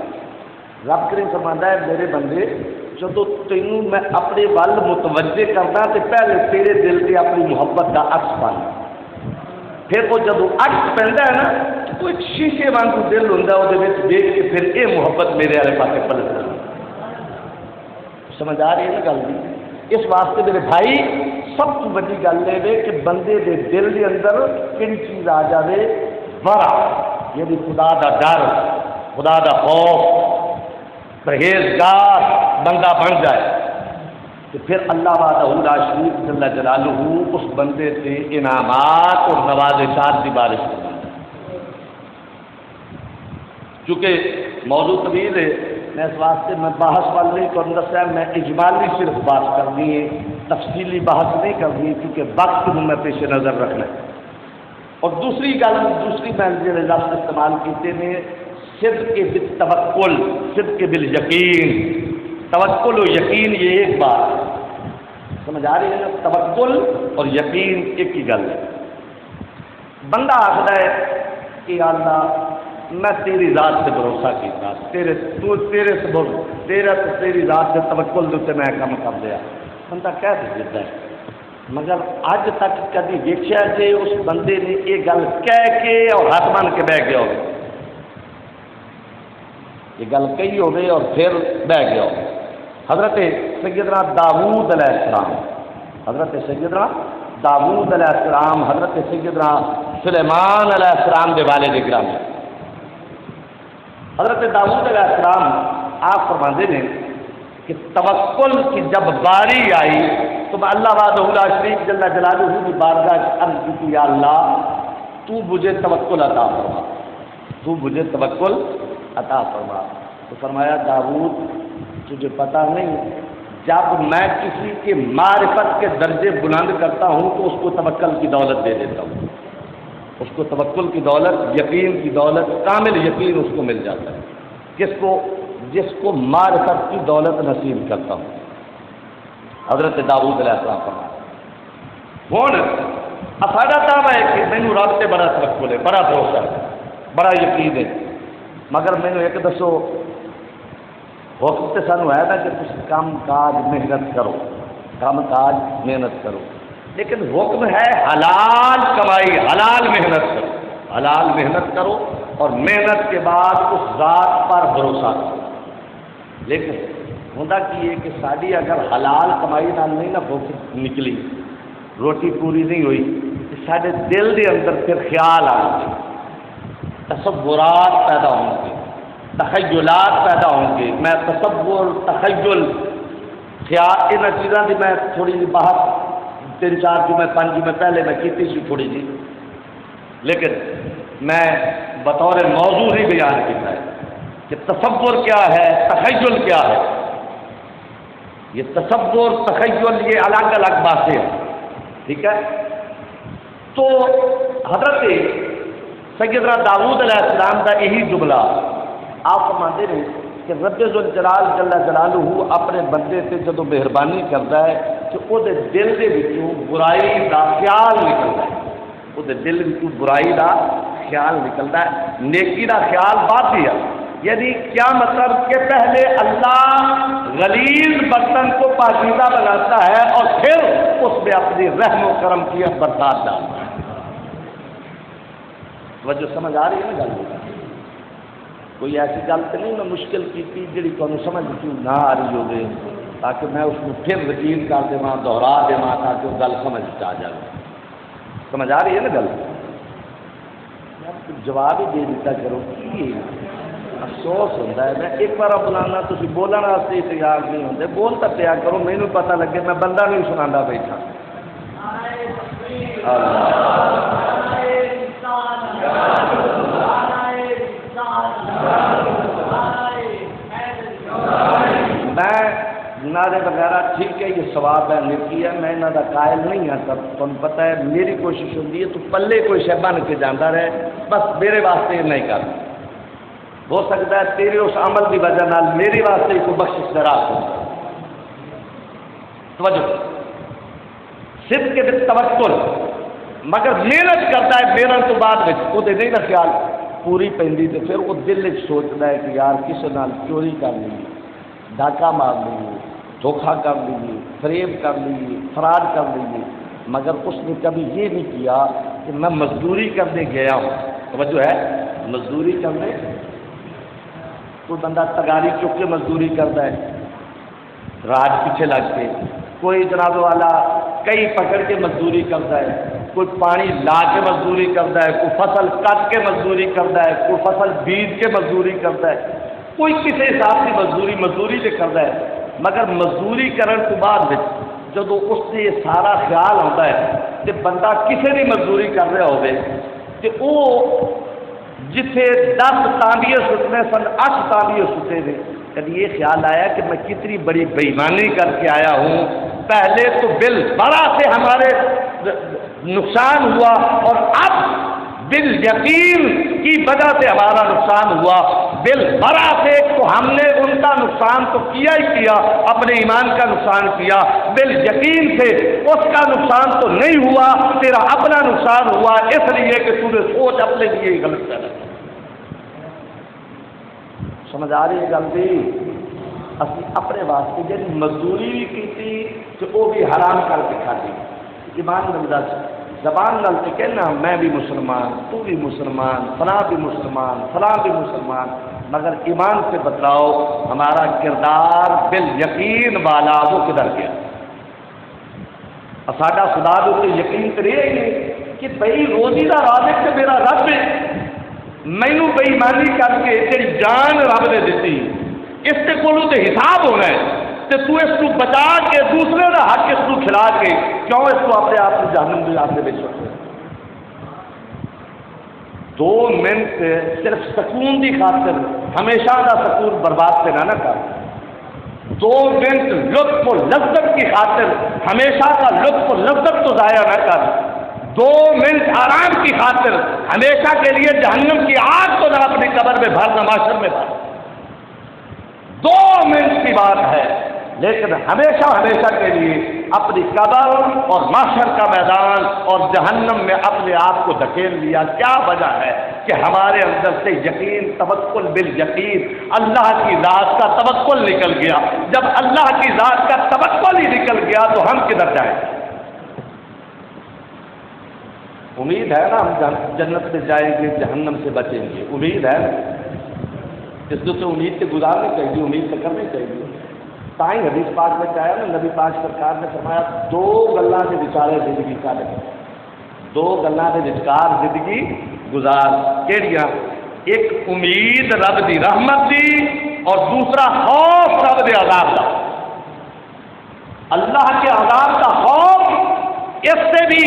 رب کریم فرماتا ہے میرے بندے جب تینوں میں اپنے ول متوجہ کرنا تو پہلے تیرے دل سے اپنی محبت کا عکس پانا، پھر وہ جب عکس پہنتا ہے نا تو ایک شیشے وانگو دل ہوتا ہے وہ دیکھ کے پھر یہ محبت میرے والے پاس پلٹ جاتی. سمجھ آ رہی ہے نا گل بھی؟ اس واسطے میرے بھائی سب تو بڑی گل یہ کہ بندے دے دل کے اندر کہڑی چیز آ جائے؟ ورع، یعنی خدا دا ڈر، خدا دا خوف، پرہیزگار بندہ بن جائے تو پھر اللہ وحدہ لا شریک جل جلالہ اس بندے سے انعامات اور نوازشات کی بارش کرتا ہے. چونکہ موضوع طویل ہے میں اس واسطے میں بحث وال نہیں کروں دسیا، میں اجمالی صرف بات کرنی ہے، تفصیلی بحث نہیں کرنی کیونکہ وقت کو میں پیش نظر رکھنا. اور دوسری میں جو لفظ استعمال کیتے ہیں صدق بالتوکل، صدق بالیقین. توکل و یقین یہ ایک بات سمجھ آ رہی ہے نا؟ توکل اور یقین ایک ہی گل ہے. بندہ آخر ہے کہ اللہ میں تیری ذات سے بھروسہ کیا، تیری ذات سے توکل سے میں کم کر دیا. بندہ کہہ دیتا ہے مگر اج تک کبھی دیکھا جی اس بندے نے یہ گل کہہ کے اور ہاتھ بن کے بہ گیا ہو؟ یہ گل کہی ہوئے اور پھر بہ گیا ہو۔ حضرت سیدنا داؤد علیہ السلام، حضرت سیدنا داؤد علیہ السلام، حضرت سیدنا سلیمان علیہ السلام کے والد گرامی، حضرت داؤد علیہ السلام آپ فرماتے ہیں کہ توکل کی جب باری آئی تو میں اللہ وحدہ لا شریک جل جلالہ کی بارگاہ عرض کی یا اللہ تو مجھے توکل عطا فرما، تو مجھے توکل عطا فرما۔ تو فرمایا داؤد تجھے پتہ نہیں جب میں کسی کے معرفت کے درجے بلند کرتا ہوں تو اس کو توکل کی دولت دے دیتا ہوں، اس کو توکل کی دولت، یقین کی دولت، کامل یقین اس کو مل جاتا ہے، جس کو معرفت کی دولت نصیب کرتا ہوں۔ حضرت داؤد علیہ السلام فرمایا ہوں ساڈا دعویٰ ہے کہ مینوں رب تے بڑا توکل ہے، بڑا بھروسہ ہے، بڑا یقین ہے، مگر مینوں ایک دسو حکم تے سانوں ہے نا کہ تسی کام کاج محنت کرو، کام کاج محنت کرو، لیکن حکم ہے حلال کمائی، حلال محنت کرو، حلال محنت کرو اور محنت کے بعد اس ذات پر بھروسہ کرو۔ لیکن ہوتا کی ہے کہ ساری اگر حلال کمائی نال نہیں نہ بھوک نکلی، روٹی پوری نہیں ہوئی، تو سارے دل کے اندر پھر خیال آ گئے، تصورات پیدا ہوں گے، تخیلات پیدا ہوں گے۔ میں تصور، تخیل، خیال ان چیزوں کی میں تھوڑی جی بحث 3-4 جمعے 5 جمعے پہلے میں کی سی تھوڑی جی، لیکن میں بطور موضوع ہی بیان کیا ہے کہ تصور کیا ہے، تخیل کیا ہے۔ یہ تصور، تخیل یہ الگ الگ باتیں ہیں، ٹھیک ہے۔ تو حضرت سیدنا داؤد علیہ السلام کا یہی جملہ آپ فرماتے ہیں کہ رب ذوالجلال جل جلالہ اپنے بندے سے جدو مہربانی کرتا ہے کہ وہ دل کے وچوں برائی کا خیال نکلتا ہے، وہ دل وچوں برائی کا خیال نکلتا ہے، نیکی کا خیال بعد دیا۔ یعنی کیا مطلب کہ پہلے اللہ غلیظ برتن کو پاکیزہ بناتا ہے اور پھر اس میں اپنی رحم و کرم کی برسات ڈالتا ہے۔ وجہ سمجھ آ رہی ہے نا گل؟ کوئی ایسی گل تو نہیں میں مشکل کی جی تمہیں سمجھ نہ آ رہی ہوگی، تاکہ میں اس کو پھر یقین کر دوں، دوہرا دوں تاکہ وہ گل سمجھ آ جائے۔ سمجھ آ رہی ہے نا گل؟ جواب ہی دے دیتا کرو، کی افسوس ہوتا ہے میں ایک بار بلانا تھی بولنے واسطے تیار نہیں ہوتے، بولتا پیا کرو، مینوں پتہ لگے میں بندہ نہیں سنا بیٹھا۔ میں نعرے وغیرہ ٹھیک ہے، یہ ثواب ہے، نیکی ہے، میں انہوں کا قائل نہیں ہوں، تب تمہیں پتہ ہے میری کوشش ہوتی ہے تو پلے کوئی شے بن کے جانا رہے، بس میرے واسطے نہیں کرنا۔ ہو سکتا ہے تیرے اس عمل کی وجہ نال میری واسطے کوئی بخشش درا ہو۔ توجہ، صدق کے توکل، مگر محنت کرتا ہے، محنت تو بعد وہ نہیں نا خیال پوری پہنتی تو پھر وہ دل سوچتا ہے کہ یار کسی نال چوری کر لیے، ڈاکہ مار لیے، دھوکھا کر لیے، فریب کر لیے، فراڈ کر لیے، مگر اس نے کبھی یہ نہیں کیا کہ میں مزدوری کرنے گیا ہوں۔ توجہ ہے، مزدوری کرنے، کوئی بندہ تگاری چک کے مزدوری کرتا ہے راج پیچھے لگ کے، کوئی جناب والا کئی پکڑ کے مزدوری کرتا ہے، کوئی پانی لا کے مزدوری کرتا ہے، کوئی فصل کٹ کے مزدوری کرتا ہے، کوئی فصل بیج کے مزدوری کرتا ہے، کوئی کسی حساب کی مزدوری سے کرتا ہے، مگر مزدوری کرنے کے بعد جب اس سے یہ سارا خیال آتا ہے کہ بندہ کسی بھی مزدوری کر رہا ہوگے کہ وہ جتنے 10 تانبیے سٹنے سن 8 تانبیے سٹے تھے، کبھی یہ خیال آیا کہ میں کتنی بڑی بےایمانی کر کے آیا ہوں، پہلے تو بل بڑا سے ہمارے نقصان ہوا اور اب بل یقین کی وجہ سے ہمارا نقصان ہوا، بل بڑا سے تو ہم نے ان کا نقصان تو کیا ہی کیا، اپنے ایمان کا نقصان کیا، بل یقین سے اس کا نقصان تو نہیں ہوا، تیرا اپنا نقصان ہوا، اس لیے کہ تو نے سوچ اپنے لیے ہی غلط کر۔ سمجھ آ رہی ہے گل بھی؟ اسی اپنے واسطے جی مزدوری بھی کی تو وہ بھی حرام کر کے کھاتی، ایمان بندہ زبان نال تے کہنا میں بھی مسلمان، تو بھی مسلمان، فلاں بھی مسلمان، فلاں بھی مسلمان، مگر ایمان سے بتلاؤ ہمارا کردار بالیقین والا وہ کدھر گیا؟ اور ساڈا خدا کے یقین کرے کہ بھائی روزی کا رازق تو میرا رب ہے، مینوں بےایمانی کر کے جی جان رب نے دیتی، اس کے کولوں تے حساب ہونا ہے، تو اس کو بچا کے دوسرے کا حق اس کو کھلا کے کیوں اس کو اپنے آپ کو جہنم کی آگ میں چھوڑے؟ 2 منٹ صرف سکون کی خاطر ہمیشہ کا سکون برباد سے نہ کر، 2 منٹ لطف و لذت کی خاطر ہمیشہ کا لطف و لذت تو ضائع نہ کر، 2 منٹ آرام کی خاطر ہمیشہ کے لیے جہنم کی آگ کو نہ اپنی قبر میں بھر، معاشر میں بھر، 2 منٹ کی بات ہے، لیکن ہمیشہ ہمیشہ کے لیے اپنی قبر اور معاشر کا میدان اور جہنم میں اپنے آپ کو دھکیل لیا۔ کیا وجہ ہے کہ ہمارے اندر سے یقین، توکل بالیقین، اللہ کی ذات کا توکل نکل گیا۔ جب اللہ کی ذات کا توکل ہی نکل گیا تو ہم کدھر جائیں؟ امید ہے نا ہم جنت سے جائیں گے، جہنم سے بچیں گے، امید ہے نا؟ اس سے امید سے گزارنی چاہیے، امید سے کرنی چاہیے۔ تائیں حدیث پاک میں آیا نا، نبی پاک سرکار نے فرمایا 2 گلاں دے وچارے زندگی کا لگے، 2 گلاں دے وچار زندگی گزار، کیڑیاں؟ ایک امید رب دی رحمت دی اور دوسرا خوف رب دے عذاب دا۔ اللہ کے عذاب کا خوف، اس سے بھی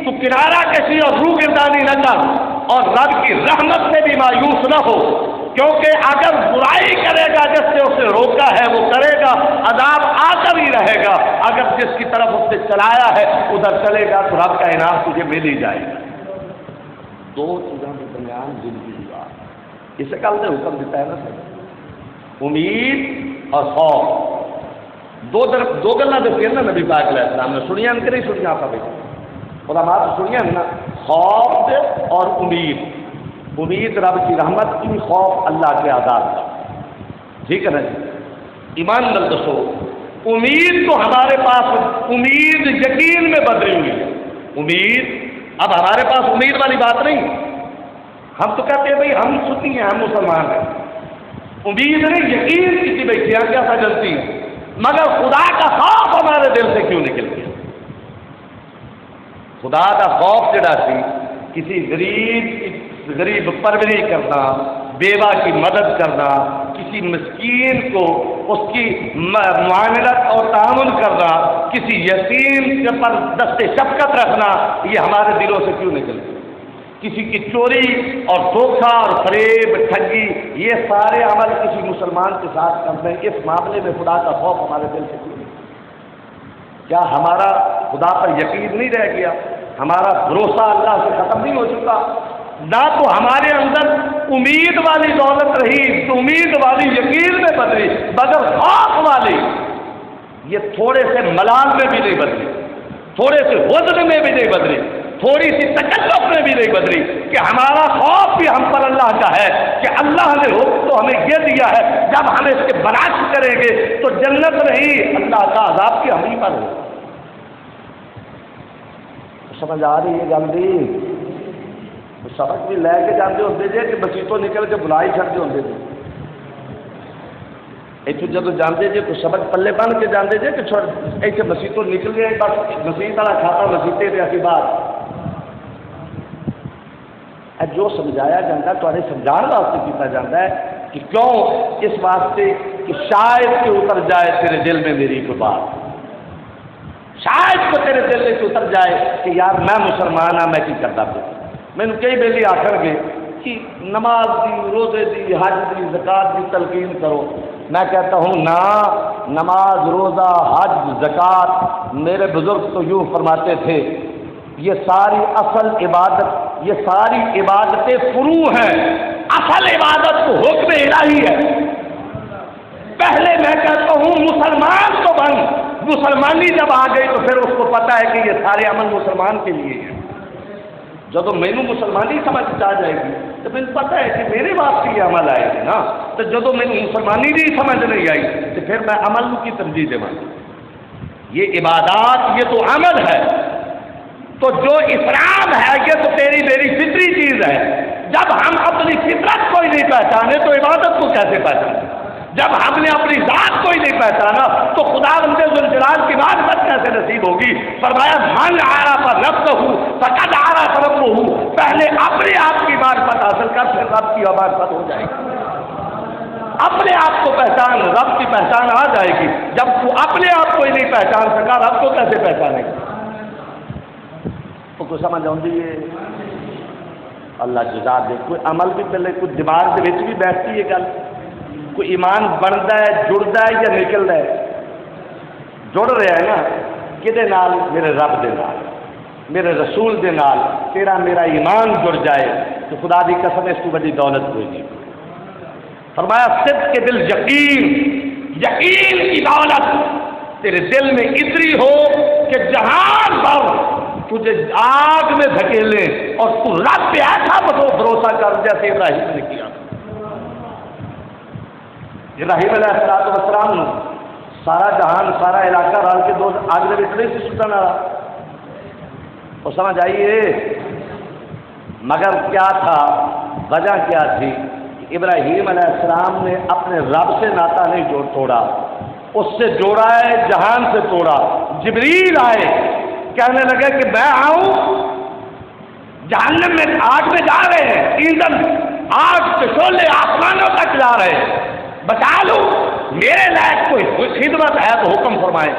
تو کنارہ کشی اور روح گردانی نہ کر، اور رب کی رحمت سے بھی مایوس نہ ہو، کیونکہ اگر برائی کرے گا جس سے اسے روکا ہے وہ کرے گا، عذاب آ کر ہی رہے گا، اگر جس کی طرف اس نے چلایا ہے ادھر چلے گا تو رب کا انعام تجھے مل ہی جائے گا۔ 2 چیزوں کے درمیان زندگی گزار، اس کل نے حکم دیتا ہے نا سر، امید اور خوف، 2 گلاں دسی نا نبی پاک علیہ السلام نے، سنیا کہ نہیں سنیا آپ علماء سنیا نا، خوف اور امید، امید رب کی رحمت کی، خوف اللہ کے عذاب کا، ٹھیک ہے نا جی؟ ایمان نال دسو، امید تو ہمارے پاس، امید یقین میں بدلی ہوئی ہے، امید اب ہمارے پاس امید والی بات نہیں، ہم تو کہتے ہیں بھائی ہم سنی ہیں، ہم مسلمان ہیں، امید نہیں، یقین کسی بیٹھے ہیں کیسا جلتی ہے، مگر خدا کا خوف ہمارے دل سے کیوں نکل گیا؟ خدا کا خوف جڑا سی، کسی غریب پروری کرنا، بیوہ کی مدد کرنا، کسی مسکین کو اس کی معاملت اور تعامل کرنا، کسی یتیم کے پر دست شفقت رکھنا، یہ ہمارے دلوں سے کیوں نکل گیا؟ کسی کی چوری اور دھوکہ اور فریب، ٹھگی، یہ سارے عمل کسی مسلمان کے ساتھ کرتے ہیں، اس معاملے میں خدا کا خوف ہمارے دل سے کیوں نہیں؟ کیا ہمارا خدا پر یقین نہیں رہ گیا؟ ہمارا بھروسہ اللہ سے ختم نہیں ہو چکا؟ نہ تو ہمارے اندر امید والی دولت رہی، تو امید والی یقین میں بدلی، مگر خوف والی یہ تھوڑے سے ملال میں بھی نہیں بدلی، تھوڑے سے وزن میں بھی نہیں بدلی، تھوڑی سی تکلف میں بھی نہیں بدلی، کہ ہمارا خوف بھی ہم پر اللہ کا ہے کہ اللہ نے حکم تو ہمیں یہ دیا ہے، جب ہم اس کے برعکس کریں گے تو جنت نہیں، اللہ کا عذاب کی ہم ہی پر ہو۔ سمجھ آ رہی ہے جلدی؟ سبق بھی لے کے جانے ہوتے جی کہ مسیتوں نکل کے بلا ہی چڑھتے ہوتے تھے، اتنے جب جانے جی کوئی سبق پلے بن کے جانے جی کہ ایسے مسیتوں نکل گئے، بس مسیت والا کھاتا مسیتے پہ اسی بات جو سمجھایا جاتا ہے تو سمجھانے واسطے کیا جاتا ہے کہ کیوں؟ اس واسطے کہ شاید کہ اتر جائے تیرے دل میں میری کوئی بات، شاید کو تیرے دل میں اتر جائے کہ یار میں مسلمان ہاں، میں کی کرتا پھر میں نے کئی بیلی آخر گے کہ نماز دی، روزے دی، حج دی، زکات دی تلقین کرو، میں کہتا ہوں نا، نماز، روزہ، حج، زکات میرے بزرگ تو یوں فرماتے تھے، یہ ساری اصل عبادت، یہ ساری عبادتیں فروع ہیں، اصل عبادت تو حکم الہی ہے۔ پہلے میں کہتا ہوں مسلمان تو بن، مسلمانی جب آ گئی تو پھر اس کو پتا ہے کہ یہ سارے عمل مسلمان کے لیے ہیں۔ جب مینو مسلمانی سمجھ آ جائے گی تو مجھے پتا ہے کہ میرے واسطے یہ عمل آئے گا نا، تو جب مینو مسلمانی بھی سمجھ نہیں آئی تو پھر میں عمل کی ترجیح دے، یہ عبادات یہ تو عمل ہے، تو جو اسلام ہے یہ تو تیری میری فطری چیز ہے، جب ہم اپنی فطرت کو ہی نہیں پہچانے تو عبادت کو کیسے پہچانے؟ جب ہم نے اپنی ذات کو ہی نہیں پہچانا تو خدا بندے ذوالجلال کی معرفت کیسے نصیب ہوگی؟ فرمایا من عرف نفسہ فقد عرف ربہ، پہلے اپنے آپ کی معرفت حاصل کر پھر رب کی معرفت ہو جائے گی۔ اپنے آپ کو پہچان، رب کی پہچان آ جائے گی۔ جب تو اپنے آپ کو ہی نہیں پہچان سکا رب کو کیسے پہچانے گا؟ تو کوئی سمجھ آتی ہے؟ اللہ جزا دے۔ کوئی عمل بھی پہلے کوئی دماغ کے بھی بیٹھتی ہے گل، کوئی ایمان بنتا ہے جڑتا ہے یا نکلتا ہے؟ جڑ رہا ہے نا کدے نال؟ میرے رب دے نال، میرے رسول دے نال۔ تیرا میرا ایمان جڑ جائے تو خدا دی قسم اس کو بڑی دولت کوئی نہیں۔ فرمایا صدق کے دل یقین، یقین کی دولت تیرے دل میں اتنی ہو کہ جہان پر تجھے آگ میں دھکیلے اور تو رب پہ ایسا بھروسہ کر جیسے ابراہیم نے کیا۔ ابراہیم علیہ السلام نے سارا جہان سارا علاقہ رل کے دو آگ میں اتنے سے سٹن والا، وہ سمجھ آئیے؟ مگر کیا تھا، وجہ کیا تھی؟ ابراہیم علیہ السلام نے اپنے رب سے ناطا نہیں توڑا، اس سے جوڑا ہے، جہان سے توڑا۔ جبریل آئے کہنے لگے کہ میں آؤں، جہنم میں آگ میں جا رہے ہیں، ایندھن آگ کے شعلے آسمانوں تک جا رہے ہیں، بچا لو، میرے لائق کوئی خدمت ہے تو حکم فرمائیں۔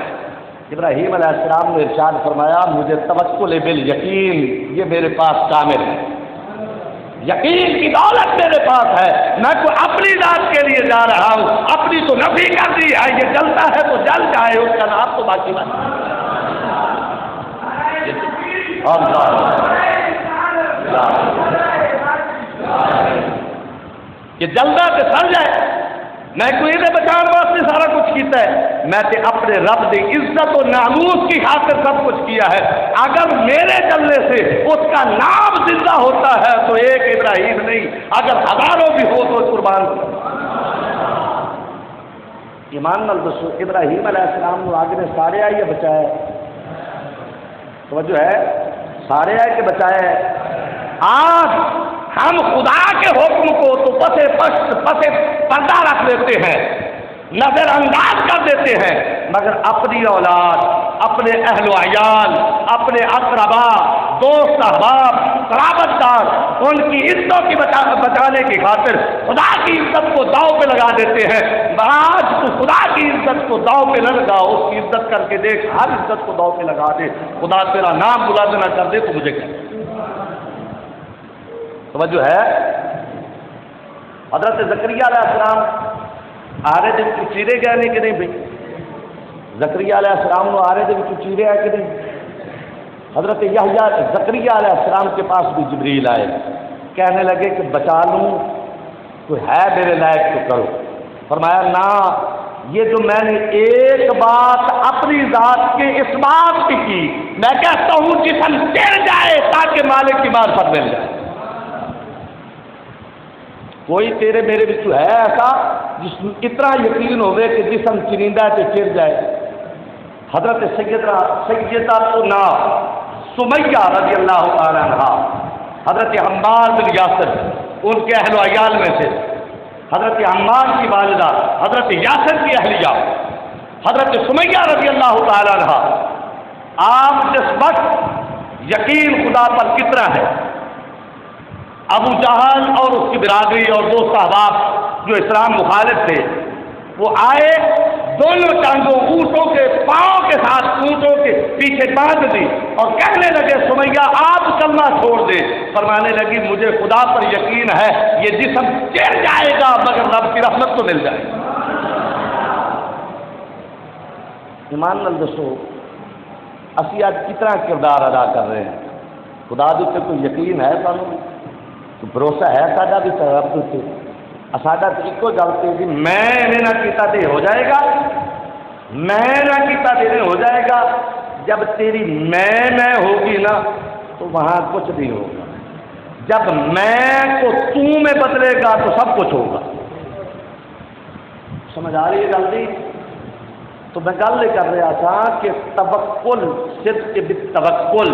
ابراہیم علیہ السلام نے ارشاد فرمایا مجھے توکل بالیقین، یہ میرے پاس کامل ہے، یقین کی دولت میرے پاس ہے، میں کوئی اپنی ذات کے لیے جا رہا ہوں، اپنی تو نفی کر دی ہے، یہ جلتا ہے تو جل جائے، اس کا نام تو باقی بات یہ جلدا تو سڑ جائے، میں کوئی انہیں بچان واسطے سارا کچھ کیتا ہے، میں تے اپنے رب دی عزت و ناموس کی خاطر سب کچھ کیا ہے۔ اگر میرے چلنے سے اس کا نام زندہ ہوتا ہے تو ایک ابراہیم نہیں، اگر ہزاروں بھی ہو تو قربان ہو۔ ایمان نال دسو ابراہیم علیہ السلام نے آگے نے سارے آئی یا بچایا؟ توجہ ہے، سارے آئے کہ بچایا ہے؟ آج ہم خدا کے حکم کو تو پسے پردہ رکھ دیتے ہیں، نظر انداز کر دیتے ہیں، مگر اپنی اولاد، اپنے اہل و عیال، اپنے اقربا، دوست احباب، قرابت دار، ان کی عزتوں کی بچانے کی خاطر خدا کی عزت کو داؤ پہ لگا دیتے ہیں۔ آج تو خدا کی عزت کو داؤ پہ نہ لگا، اس کی عزت کر کے دیکھ، ہر عزت کو داؤ پہ لگا دے، خدا تیرا نام بلند نہ کر دے تو مجھے کہہ۔ توجہ ہے؟ حضرت زکریا علیہ السلام آرے دن کو چیرے گئے نہیں کہ نہیں بھائی؟ زکریا علیہ السلام نے آرے دن کو چیرے آئے کہ نہیں؟ حضرت یحییٰ زکریا علیہ السلام کے پاس بھی جبریل آئے، کہنے لگے کہ بچا لوں، کوئی ہے میرے لائق تو کرو۔ فرمایا نہ، یہ جو میں نے ایک بات اپنی ذات کے اس بات کی میں کہتا ہوں جسم ٹر جائے تاکہ مالک کی معرفت مل جائے۔ کوئی تیرے میرے بچوں ہے ایسا جس کو اتنا یقین ہوئے کہ جسم چرندہ سے چر جائے؟ حضرت سیدہ سمیہ رضی اللہ تعالیٰ عنہ، حضرت عمار بن یاسر ان کے اہل و عیال میں سے، حضرت عمار کی والدہ حضرت یاسر کی اہلیہ حضرت سمیہ رضی اللہ تعالیٰ عنہ، آپ جس وقت یقین خدا پر کتنا ہے، ابو جہل اور اس کی برادری اور دوست احباب جو اسلام مخالف تھے وہ آئے، دونوں ٹانگوں اونٹوں کے پاؤں کے ساتھ اونٹوں کے پیچھے باندھ دی اور کہنے لگے سمیہ آپ کلمہ چھوڑ دے۔ فرمانے لگی مجھے خدا پر یقین ہے یہ جسم چر جائے گا مگر رب کی رحمت تو مل جائے گی۔ ایمان نال دسو اسی آج کتنا کردار ادا کر رہے ہیں؟ خدا دے تے کوئی یقین ہے، سانوں بھروسہ ہے ساڈا بھی رب تے؟ ساڈا تو ایک گل تے میں نہ کیتا تے ہو جائے گا، میں نہ کیتا تے ہو جائے گا۔ جب تیری میں ہوگی نا تو وہاں کچھ نہیں ہوگا، جب میں کو تو میں بدلے گا تو سب کچھ ہوگا۔ سمجھ آ رہی ہے گل دی؟ تو میں گل یہ کر رہا تھا کہ توکل، صدق بالتوکل،